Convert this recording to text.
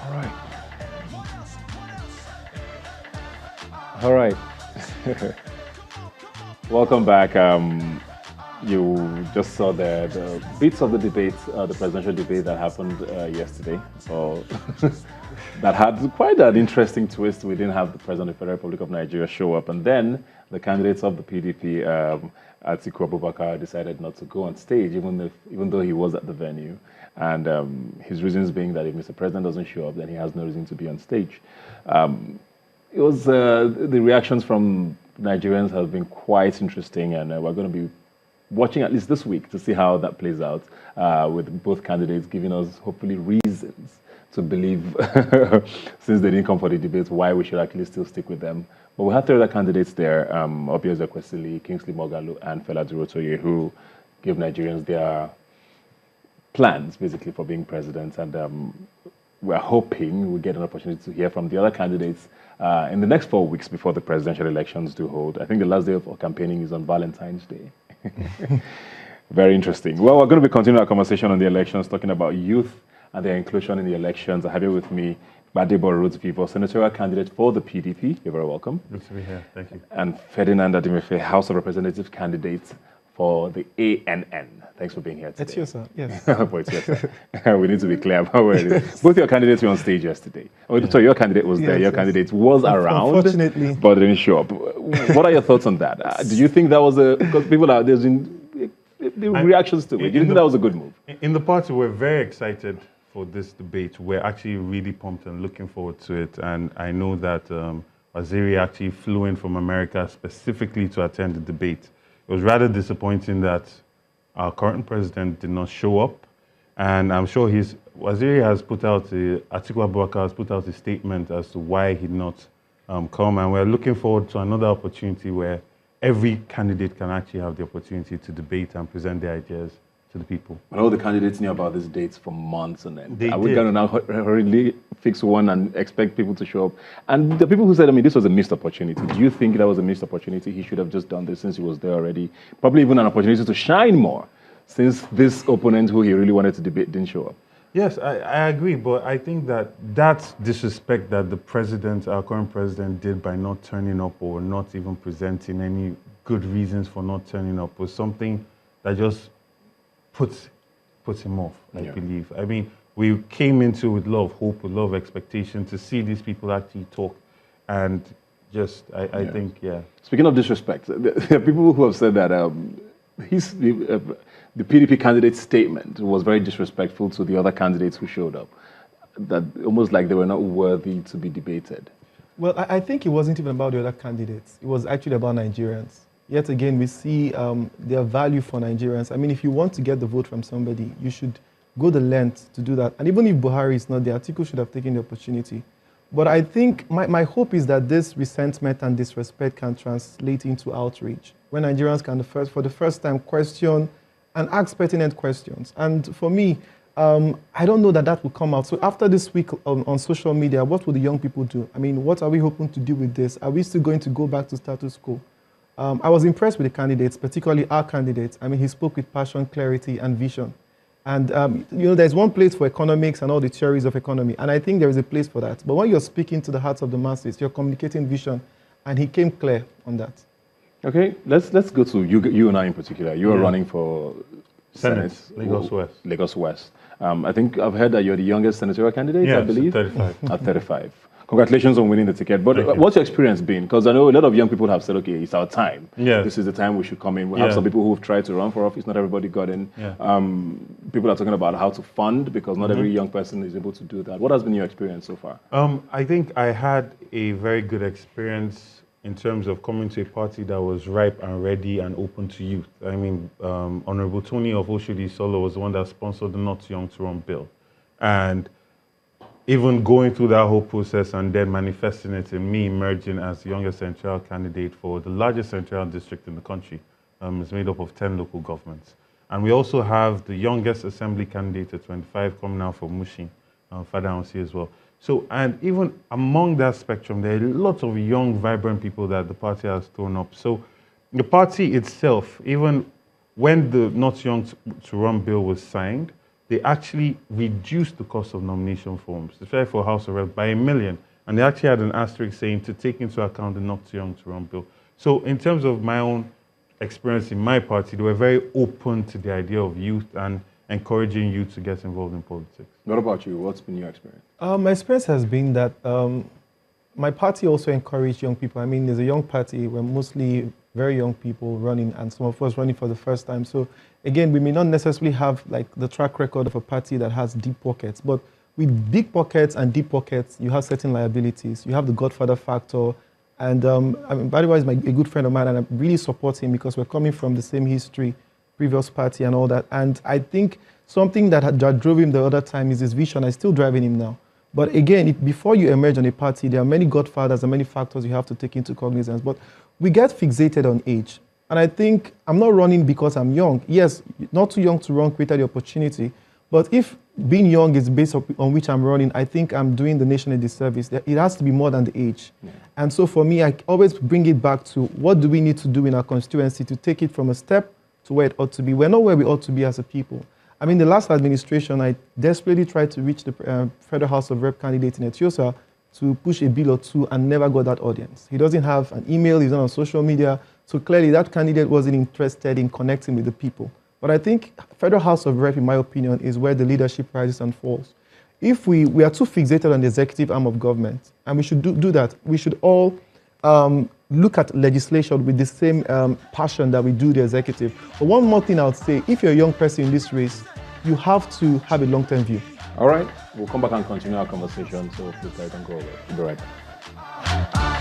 All right. All right. Welcome back. You just saw the bits of the debate, the presidential debate that happened yesterday. So that had quite an interesting twist. We didn't have the President of the Federal Republic of Nigeria show up, and then the candidates of the PDP, Atiku Abubakar, decided not to go on stage, even though he was at the venue. And his reasons being that if Mr. President doesn't show up, then he has no reason to be on stage. It was the reactions from Nigerians have been quite interesting, and we're going to be watching at least this week to see how that plays out, with both candidates giving us hopefully reasons to believe, since they didn't come for the debate, why we should actually still stick with them. But we have three other candidates there, Obieze Kwesili, Kingsley Moghalu, and Fela Durotoye, who give Nigerians their plans, basically, for being president. And we're hoping we get an opportunity to hear from the other candidates in the next 4 weeks before the presidential elections do hold. I think the last day of campaigning is on Valentine's Day. Very interesting. Well, we're going to be continuing our conversation on the elections, talking about youth and their inclusion in the elections. I have here with me Gbadebo Rhodes Vivo, senatorial candidate for the PDP. You're very welcome. Good to be here. Thank you. And Ferdinand Adimefe, House of Representatives candidate for the ANN. Thanks for being here today. It's you, sir. Yes. But it's yes, sir. We need to be clear about where it is. Both your candidates were on stage yesterday. Oh, sorry, your candidate was there. Your candidate was around, unfortunately, but didn't show up. What are your thoughts on that? Do you think that was because people are there's been reactions to it? Do you think that was a good move? In the party, we're very excited for this debate. We're actually really pumped and looking forward to it. And I know that Waziri actually flew in from America specifically to attend the debate. It was rather disappointing that our current president did not show up. And I'm sure Waziri has put out, Atiku Abubakar has put out a statement as to why he did not come. And we're looking forward to another opportunity where every candidate can actually have the opportunity to debate and present their ideas to the people. But all the candidates knew about these dates for months on end. They Are we did. going to now hurriedly fix one and expect people to show up? And the people who said, I mean, this was a missed opportunity. Do you think that was a missed opportunity? He should have just done this since he was there already. Probably even an opportunity to shine more since this opponent who he really wanted to debate didn't show up. Yes, I agree, but I think that disrespect that the president, our current president, did by not turning up or not even presenting any good reasons for not turning up was something that just puts him off, I believe. I mean, we came into with a lot of hope, with a lot of expectation to see these people actually talk, and just, I think. Speaking of disrespect, there are people who have said that the PDP candidate's statement was very disrespectful to the other candidates who showed up, that almost like they were not worthy to be debated. Well, I think it wasn't even about the other candidates. It was actually about Nigerians. Yet again, we see their value for Nigerians. I mean, if you want to get the vote from somebody, you should go the length to do that. And even if Buhari is not there, Atiku should have taken the opportunity. But I think my hope is that this resentment and disrespect can translate into outrage, when Nigerians can, for the first time, question and ask pertinent questions. And for me, I don't know that will come out. So after this week on social media, what will the young people do? I mean, what are we hoping to do with this? Are we still going to go back to status quo? I was impressed with the candidates, particularly our candidates. I mean, he spoke with passion, clarity, and vision. And, there's one place for economics and all the theories of economy, and I think there is a place for that. But when you're speaking to the hearts of the masses, you're communicating vision, and he came clear on that. Okay, let's go to you and I in particular. You are running for Senate, Lagos West. Lagos West. I think I've heard that you're the youngest senatorial candidate, I believe? 35. At 35. Congratulations on winning the ticket. But what's your experience been? Because I know a lot of young people have said, okay, it's our time. Yeah. This is the time we should come in. We have some people who've tried to run for office. Not everybody got in. Yeah. People are talking about how to fund, because not every young person is able to do that. What has been your experience so far? I think I had a very good experience in terms of coming to a party that was ripe and ready and open to youth. I mean, Honorable Tony of Oshodi Solo was the one that sponsored the Not Young to Run bill. And even going through that whole process and then manifesting it in me emerging as the youngest senatorial candidate for the largest senatorial district in the country. It's made up of 10 local governments. And we also have the youngest assembly candidate at 25 coming out from Mushin, Father Ansi as well. So, and even among that spectrum, there are lots of young, vibrant people that the party has thrown up. So the party itself, even when the Not Young to Run bill was signed, they actually reduced the cost of nomination forms, especially for House of Reps, by 1 million. And they actually had an asterisk saying to take into account the not too young to run bill. So in terms of my own experience in my party, they were very open to the idea of youth and encouraging youth to get involved in politics. What about you? What's been your experience? My experience has been that my party also encouraged young people. I mean, there's a young party. We're mostly very young people running, and some of us running for the first time. So again, we may not necessarily have like the track record of a party that has deep pockets, but with big pockets and deep pockets, you have certain liabilities. You have the godfather factor. And I mean, by the way, he's a good friend of mine, and I really support him because we're coming from the same history, previous party and all that. And I think something that drove him the other time is his vision. I'm still driving him now. But again, before you emerge on a party, there are many godfathers and many factors you have to take into cognizance. But we get fixated on age. And I think I'm not running because I'm young. Yes, not too young to run created the opportunity. But if being young is based on which I'm running, I think I'm doing the nation a disservice. It has to be more than the age. Yeah. And so for me, I always bring it back to what do we need to do in our constituency to take it from a step to where it ought to be. We're not where we ought to be as a people. I mean, the last administration, I desperately tried to reach the Federal House of Rep candidate in Ethiopia to push a bill or two and never got that audience. He doesn't have an email, he's not on social media. So clearly that candidate wasn't interested in connecting with the people. But I think Federal House of Rep, in my opinion, is where the leadership rises and falls. If we are too fixated on the executive arm of government, and we should do that, we should all look at legislation with the same passion that we do the executive. But one more thing I would say, if you're a young person in this race, you have to have a long-term view. All right, we'll come back and continue our conversation, so please don't go away. We'll be right back.